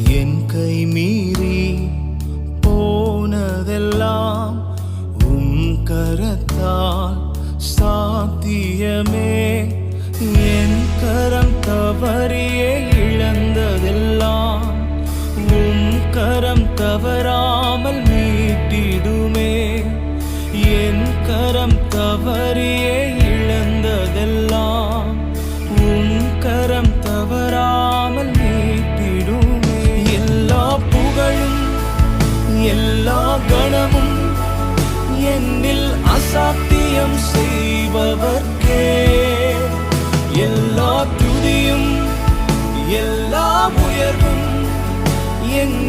என் கை மீறி போனதெல்லாம் கரத்தால் சாத்தியமே. என் கரம் தவறியே இழந்ததெல்லாம் கரம் தவறாமல் மீட்டிடுமே. என் கரம் தவறியே இழந்ததெல்லாம் கரம் தவறாமல் மீட்டிடுமே. எல்லா புகழும் எல்லா கணமும் என்னில் அசாத்தியம் செய்பவர்க்கே. எல்லா துதியும் எல்லா உயர்வும் என்